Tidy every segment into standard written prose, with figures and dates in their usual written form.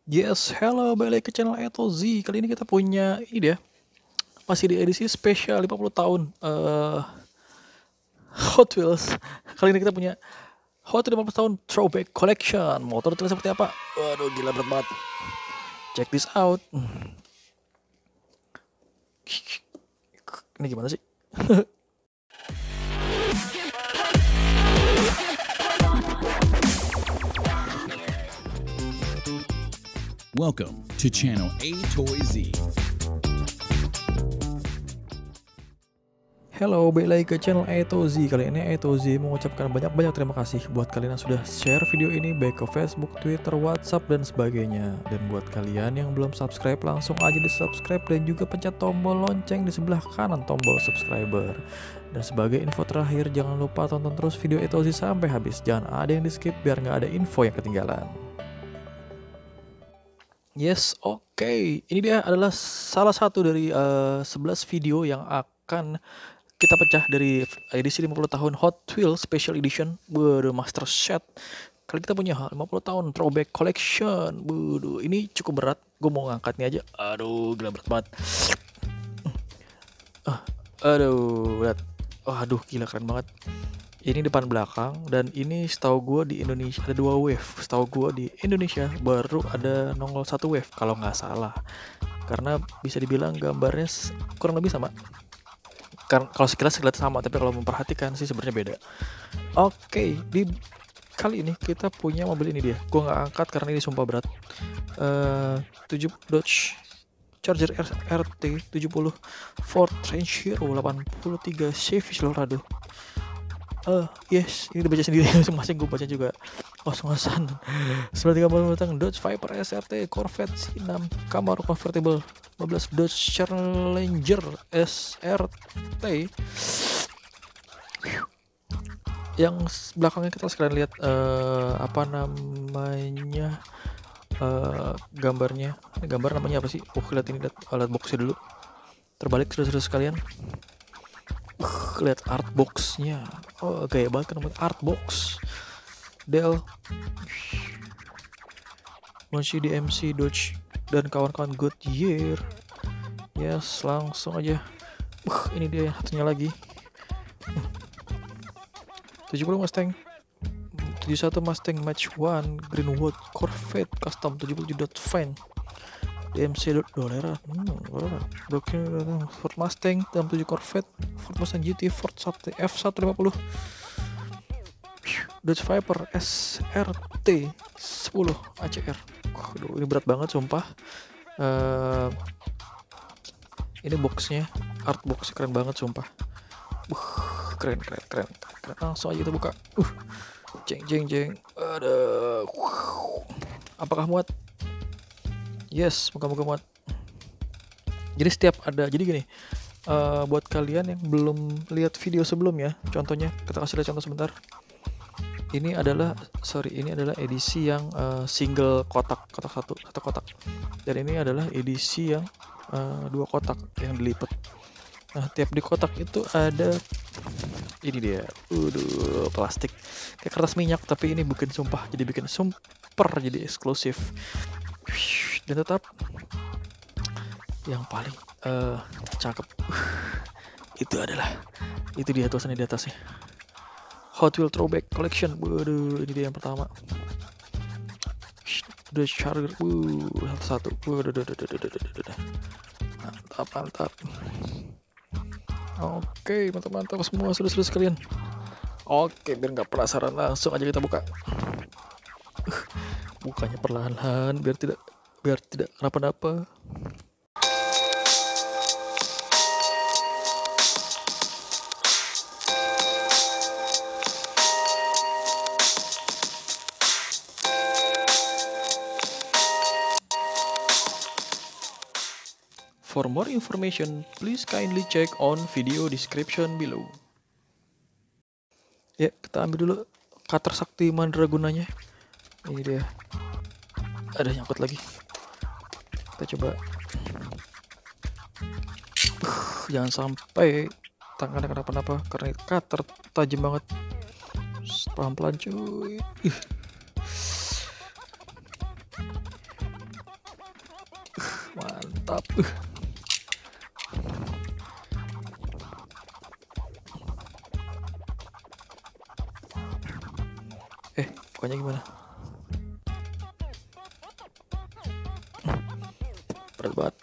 Yes, hello, balik ke channel Eto Z. Kali ini kita punya ini dia, masih di edisi spesial 50 tahun Hot Wheels. Kali ini kita punya Hot Wheels 50 tahun Throwback Collection. Motor detailnya seperti apa? Waduh, gila berat banget. Check this out. Ini gimana sih? Welcome to channel A Toy Z. Hello, balik lagi ke channel Eto Z. Kali ini Eto Z mengucapkan banyak-banyak terima kasih buat kalian yang sudah share video ini baik ke Facebook, Twitter, WhatsApp, dan sebagainya. Dan buat kalian yang belum subscribe, langsung aja di subscribe dan juga pencet tombol lonceng di sebelah kanan tombol subscriber. Dan sebagai info terakhir, jangan lupa tonton terus video Eto Z sampai habis. Jangan ada yang di skip biar nggak ada info yang ketinggalan. Yes, oke. Ini dia adalah salah satu dari 11 video yang akan kita pecah dari edisi 50 tahun Hot Wheels Special Edition Master Set. Kali kita punya 50 tahun Throwback Collection. Ini cukup berat. Gue mau ngangkatnya aja. Aduh, gila berat banget. Aduh, berat. Aduh, gila keren banget. Ini depan belakang, dan ini setahu gue di Indonesia ada 2 wave. Setahu gue di Indonesia baru ada nongol 1 wave kalau nggak salah. Karena bisa dibilang gambarnya kurang lebih sama. Karena kalau sekilas kelihatan sama, tapi kalau memperhatikan sih sebenarnya beda. Oke, di kali ini kita punya mobil ini dia. Gue nggak angkat karena ini sumpah berat. 7 Dodge Charger RT 70 Ford Ranger 83 Chevy Silverado. Yes, ini dibaca sendiri masing-masing, gue baca juga ngos-ngosan. 930 tentang Dodge Viper SRT Corvette C6 Camaro Convertible 15 Dodge Challenger SRT. Yang belakangnya kita sekalian lihat apa namanya, gambarnya. Ini gambar namanya apa sih? Lihat ini, lihat boxnya dulu. Terbalik terus sekalian. Lihat artboxnya. Gaya banget kan namanya artbox. Dell, Muncie DMC, Dodge, dan kawan-kawan Goodyear. Yes, langsung aja. Ini dia yang satunya lagi. 70 Mustang, 71 Mustang Match 1 Greenwood Corvette Custom 77 Dodge Fan DMC Dolera, Ford Mustang 67 Corvette, Ford Mustang GT, Ford F150, Dodge Viper SRT 10 ACR. Aduh, ini berat banget sumpah. Ini boxnya, art box keren banget sumpah. Keren. Langsung aja kita buka. Jeng. Aduh. Apakah muat? Yes, moga-moga muat. Jadi setiap ada, jadi gini, buat kalian yang belum lihat video sebelumnya, contohnya kita kasih lihat contoh sebentar. Ini adalah edisi yang single kotak satu kotak, dan ini adalah edisi yang 2 kotak yang dilipat. Nah, tiap di kotak itu ada ini dia, plastik kayak kertas minyak, tapi ini bukan sumpah, jadi bikin super, jadi eksklusif. Dan tetap yang paling cakep itu dia tulisannya di atasnya, Hot Wheels Throwback Collection. Ini dia yang pertama, The Charger, satu. Mantap. Oke, mantap semua, seru sekalian. Oke, biar nggak penasaran, langsung aja kita buka. Bukanya perlahan-lahan biar tidak kenapa-napa. For more information, please kindly check on video description below. Ya, kita ambil dulu cutter sakti mandragunanya. Ini dia. Ada nyangkut lagi. Kita coba. Jangan sampai tangannya kenapa-napa karena cutter tajam banget. Pelan-pelan cuy. mantap. Pokoknya gimana? Berat banget.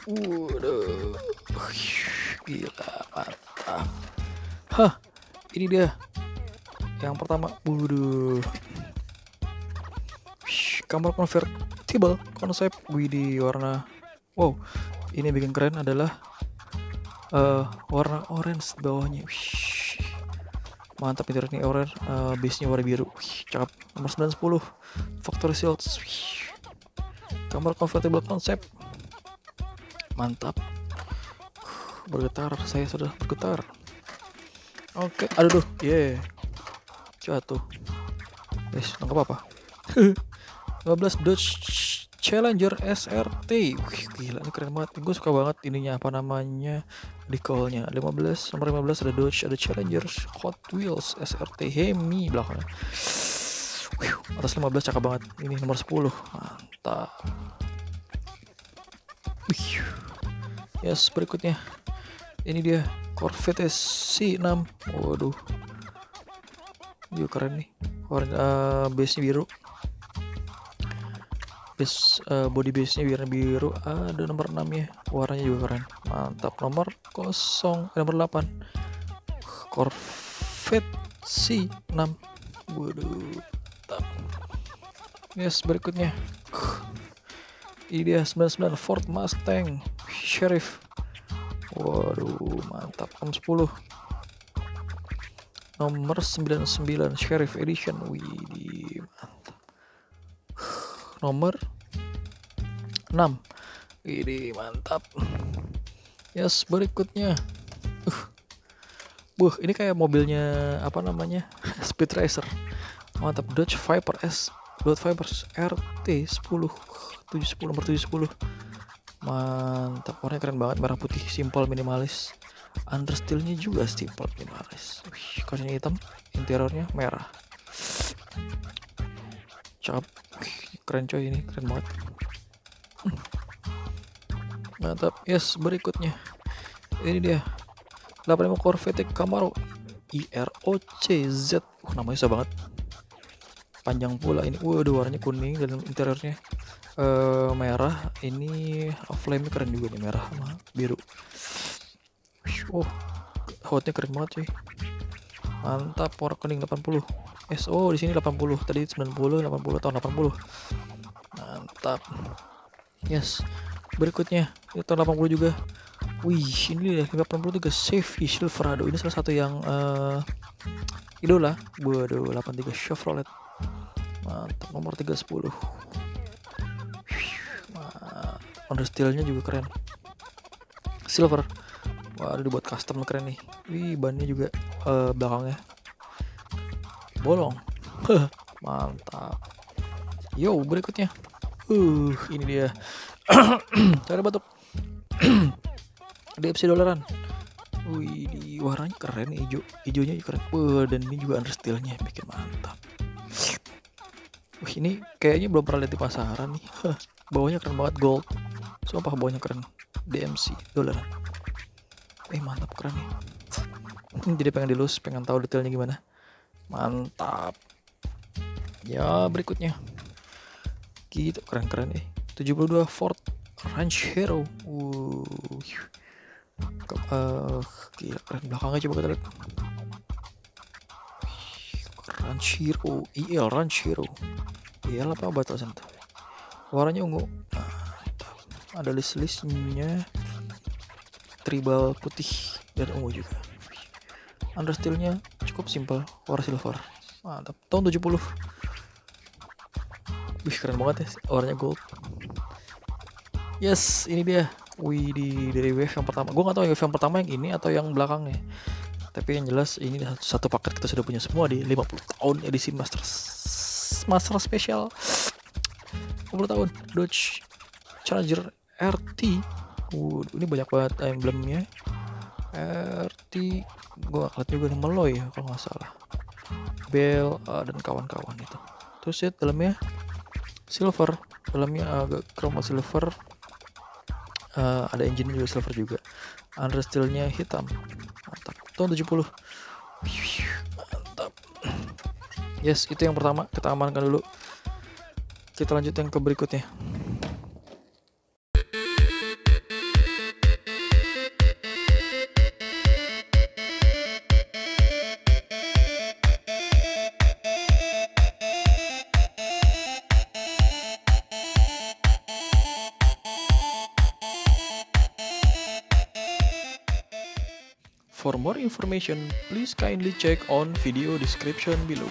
Waduh, gila mantap. Hah, ini dia yang pertama. Waduh, kamar convertible konsep di warna. Wow, ini bikin keren adalah warna orange di bawahnya. Mantap, interiornya orange, base-nya warna biru. Cakep. Nomor 910 Factory Seals. Kamar convertible konsep. Mantap. Bergetar, saya sudah bergetar. Oke, aduh, jatuh. Nggak apa-apa. 15 Dodge Challenger SRT. Wih, gila, ini keren banget. Gue suka banget ininya, apa namanya, decalnya. 15, nomor 15 ada Dodge, ada Challenger Hot Wheels SRT Hemi belakangnya. Wih, atas 15 cakep banget. Ini nomor 10. Mantap. Wih. Yes, berikutnya ini dia Corvette C6. Waduh, juga keren nih. Warna base-nya biru. Body base-nya warna biru. Ada nomor 6 nya. Warnanya juga keren. Mantap. Nomor 8 Corvette C6. Waduh, mantap. Yes, berikutnya ini dia 99 Ford Mustang Sheriff. Waduh, mantap. Nomor 10 nomor 99 Sheriff Edition. Widih, mantap. Nomor 6. Widih, mantap. Yes, berikutnya ini kayak mobilnya apa namanya, Speed Racer. Mantap. Dodge Viper S, Dodge Viper RT 10 710, nomor 710. Mantap, warnanya keren banget, merah putih, simple, minimalis. Understeelnya juga simple, minimalis. Kaca hitam, interiornya merah. Cakep, keren coy, ini keren banget. Mantap. Yes, berikutnya ini dia 85 Corvette Camaro IROC Z. Namanya susah banget, panjang pula ini. Waduh, warnanya kuning dan interiornya merah. Ini flame keren juga nih, merah sama biru. Hotnya keren banget cuy. Mantap. Warna kuning 80. SO di sini 80, tadi 90, 80 tahun 80. Mantap. Yes, berikutnya ini tahun 80 juga. Wih, ini deh 83 Chevy Silverado. Ini salah satu yang idola. Waduh, 83 Chevrolet. Mantap. Nomor 310. Understeelnya juga keren, silver. Waduh, dibuat custom, keren nih. Wih, bannya juga belakangnya bolong. Mantap. Yo, berikutnya ini dia cara batuk DFC dolaran. Wih, di warnanya keren, hijaunya keren. Dan ini juga understeelnya bikin mantap. Wih, ini kayaknya belum pernah lihat di pasaran nih. Bawahnya keren banget, gold. Sumpah, bawahnya keren. DMC dolaran. Mantap, keren nih. Jadi pengen dilus, pengen tahu detailnya gimana. Mantap. Ya, berikutnya gitu, keren-keren 72 Ford Ranchero. Gila, keren. Belakangnya coba kita lihat. Ranchero, IL Ranchero. IL apa batasan tuh? Warnanya ungu. Ada list-listnya, tribal putih dan ungu juga. Understeelnya cukup simple, warna silver. Mantap. Tahun 70. Wih, keren banget ya, warnanya gold. Yes, ini dia. Wih, dari wave yang pertama. Gue gak tahu wave yang pertama yang ini atau yang belakangnya. Tapi yang jelas ini satu paket kita sudah punya semua di 50 tahun edisi Master Special 50 tahun Dodge Charger RT. Ini banyak banget emblemnya. RT gua ngeliat juga nih Meloy ya kalau nggak salah. Bell dan kawan-kawan itu. Terus ya dalamnya silver, dalamnya agak chrome silver. Ada engine juga silver juga. Under steelnya hitam. Mantap. Tahun 70. Mantap. Yes, itu yang pertama. Kita amankan dulu. Kita lanjut yang ke berikutnya. For more information, please kindly check on video description below.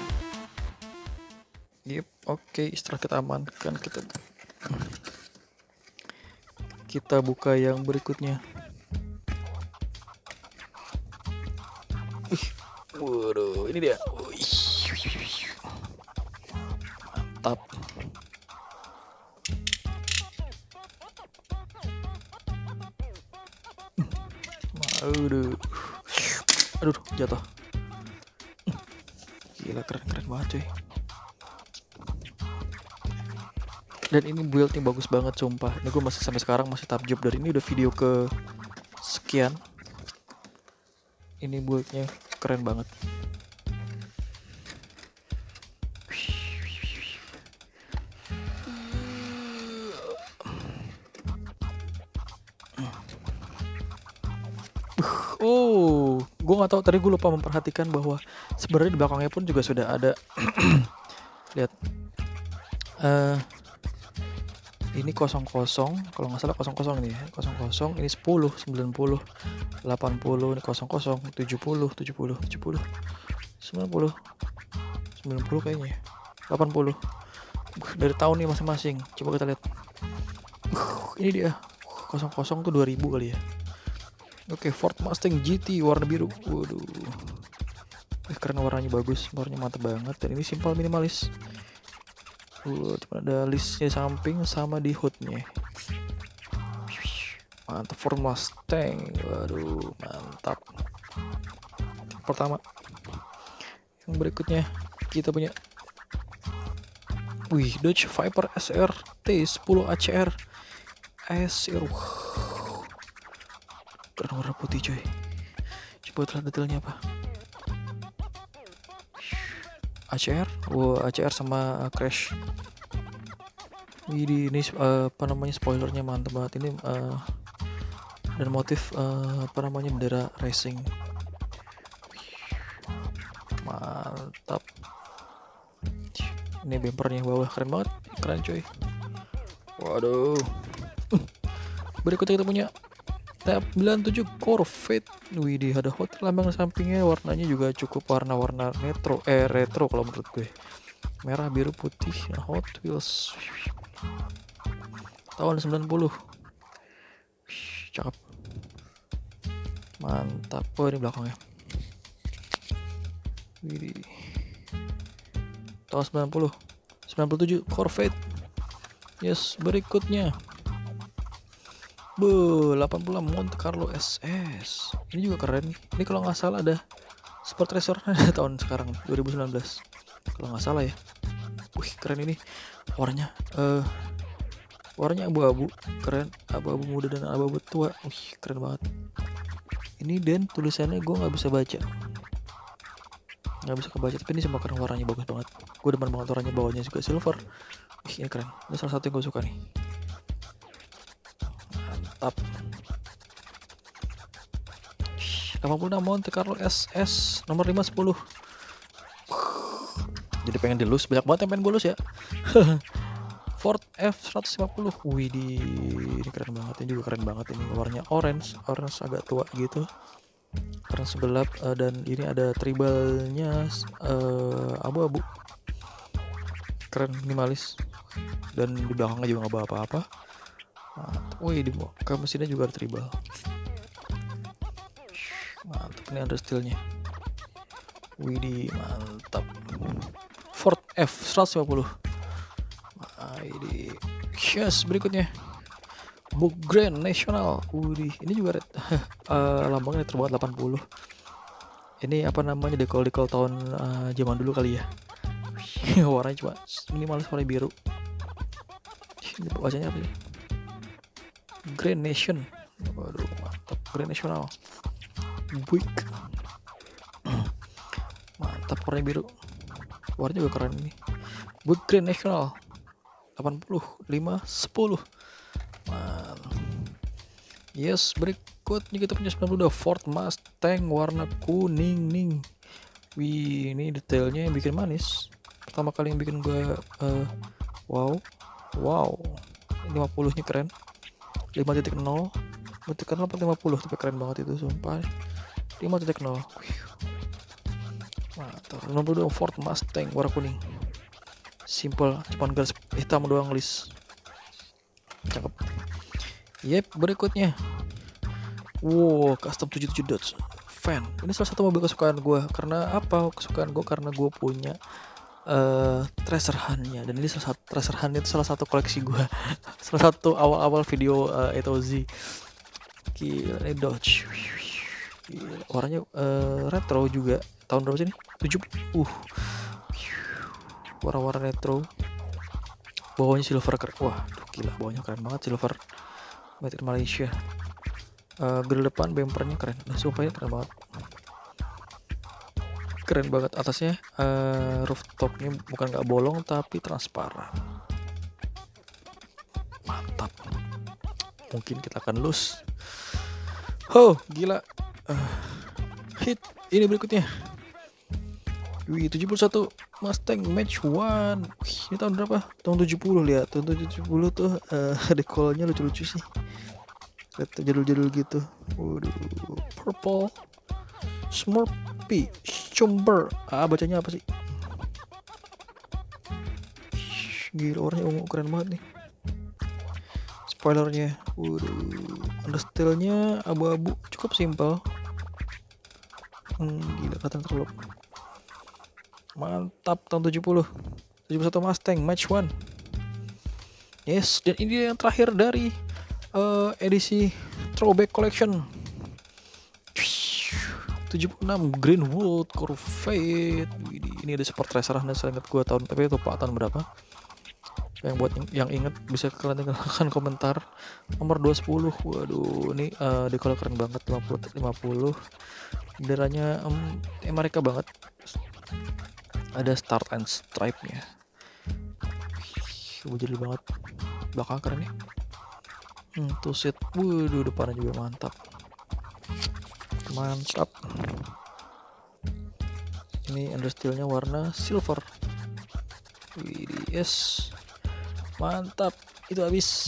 Yep, oke, setelah kita amankan, kita buka yang berikutnya. Waduh, ini dia. Mantap. Aduh, jatuh. Gila, keren banget cuy. Dan ini buildnya bagus banget sumpah. Ini gue masih sampai sekarang masih takjub dari ini udah video ke sekian. Ini buildnya keren banget. Gue nggak tahu, tadi gue lupa memperhatikan bahwa sebenarnya di belakangnya pun juga sudah ada. Lihat, ini 00, kalau nggak salah 00 nih, 00 ini 10, 90, 80, ini 00, 70, 90, 90 kayaknya, 80 dari tahun nih masing-masing. Coba kita lihat. Ini dia 00 tuh 2000 kali ya. Oke, Ford Mustang GT warna biru. Waduh. Karena warnanya bagus, warnanya mantap banget. Dan ini simple minimalis. Cuma ada listnya di samping sama di hoodnya. Mantap, Ford Mustang. Waduh, mantap. Pertama. Yang berikutnya kita punya Dodge Viper SR T10 ACR SR. Keren, warna putih coy. Coba lihat detailnya apa. ACR, ACR sama crash. Ini apa namanya, spoilernya mantap banget ini, dan motif bendera racing. Mantap. Ini bumpernya bawah keren banget, keren coy. Waduh. Berikutnya kita punya T97 Corvette. Widih, ada hot lambang sampingnya, warnanya juga cukup warna-warna retro kalau menurut gue. Merah, biru, putih, Hot Wheels. Tahun 90. Cakep. Mantap. Oh, ini belakangnya. Widih. Tahun 90. 97 Corvette. Yes, berikutnya 80 Monte Carlo SS. Ini juga keren. Ini kalau nggak salah ada Sport Racer tahun sekarang 2019 kalau nggak salah ya. Keren ini. Warnanya abu-abu, keren. Abu-abu muda dan abu-abu tua. Keren banget. Ini dan tulisannya gue nggak bisa baca. Nggak bisa kebaca, tapi ini semua keren, warnanya bagus banget. Gue demen banget warnanya, bawahnya juga silver. Ini keren. Ini salah satu yang gue suka nih. Mantap. 86 Monte Carlo SS nomor 510. Jadi pengen dilus, banyak banget yang pengen bolus ya. Ford F150. Widih, ini keren banget. Ini juga keren banget, ini warnanya orange agak tua gitu. Orange gelap, dan ini ada tribalnya abu-abu. Keren, minimalis. Dan di belakangnya juga nggak bawa apa-apa. Di muka mesinnya juga ada tribal. Mantap, ini ada steelnya. Widih, mantap. Ford F 150. Widih. Yes, berikutnya. Book Grand National. Widih, ini juga red. Lambangnya retro banget 80. Ini apa namanya, dekal tahun zaman dulu kali ya. Warnanya cuma minimalis warna biru. Ini bacanya apa sih? Grand Nation. Waduh, mantap. Grand National. Buick. Mantap, warna biru. Warnanya juga keren ini. Buick Grand National 85 10. Yes, berikutnya kita punya 92 Ford Mustang warna kuning nih. Wih, ini detailnya yang bikin manis. Pertama kali yang bikin gue wow. 50-nya keren. 5.0 terkenal 50, tapi keren banget itu sumpah. 5.0. Mantap. 92 Ford Mustang warna kuning. Simple, cuman garis hitam doang list. Cakep. Yep, berikutnya. Wow, custom 77 Dodge Fan. Ini salah satu mobil kesukaan gue. Karena apa kesukaan gue? Karena gue punya Tracer Hunt-nya. Dan ini salah satu Tracer Hunt itu salah satu koleksi gue. Salah satu awal-awal video A2Z. Gila, ini Dodge. Gila, warnanya retro juga. Tahun berapa sih ini? 70. Warna-warna retro. Bawahnya silver keren. Wah, gila, bawahnya keren banget silver. Made in Malaysia. Grill depan bumpernya keren. Nah, sumpah ini keren banget. Keren banget atasnya. Rooftopnya bukan nggak bolong tapi transparan. Mantap. Mungkin kita akan lose. Oh, gila. Hit. Ini berikutnya. Wih, 71 Mustang Match 1. Wih, ini tahun berapa? Tahun 70, lihat. Tahun 70 tuh dekolnya lucu-lucu sih. Lihat jadul-jadul gitu. Waduh, purple. Smurfy, Chumber. Bacanya apa sih? Gila, warnanya ungu keren banget nih. Spoilernya. Waduh, understyle-nya abu-abu, cukup simpel. Gila, kelihatan terlalu. Mantap, tahun 70. 71 Mustang Match 1. Yes, dan ini yang terakhir dari edisi Throwback Collection. 76 Greenwood Corvette. Ini ada Sport Racer, dan saya ingat gue tahun, tapi lupa tahun berapa. Yang buat yang inget bisa kalian tinggalkan komentar. Nomor 210. Waduh, ini dekal keren banget. 50. Benderanya Amerika banget. Ada start and stripe-nya. Jadi banget. Belakang keren nih. Tuh seat. Waduh, depannya juga mantap. Mantap. Ini understyle-nya warna silver. Yes. Mantap. Itu habis.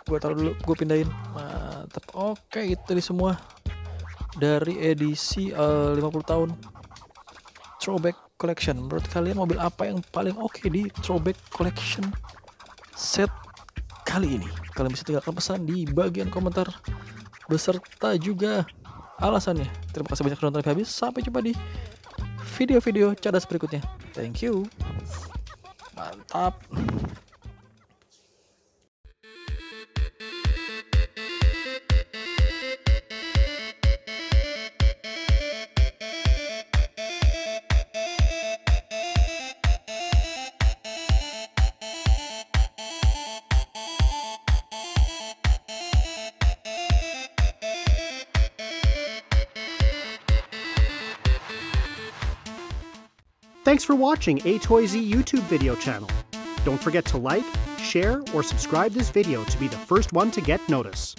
Gue taruh dulu, gue pindahin. Mantap. Oke, itu di semua dari edisi 50 tahun Throwback Collection. Menurut kalian mobil apa yang paling oke di Throwback Collection set kali ini? Kalian bisa tinggalkan pesan di bagian komentar beserta juga alasannya. Terima kasih banyak sudah nonton sampai habis. Sampai jumpa di video-video cadas berikutnya. Thank you. Mantap. Thanks for watching A2Z YouTube video channel. Don't forget to like, share, or subscribe this video to be the first one to get notice.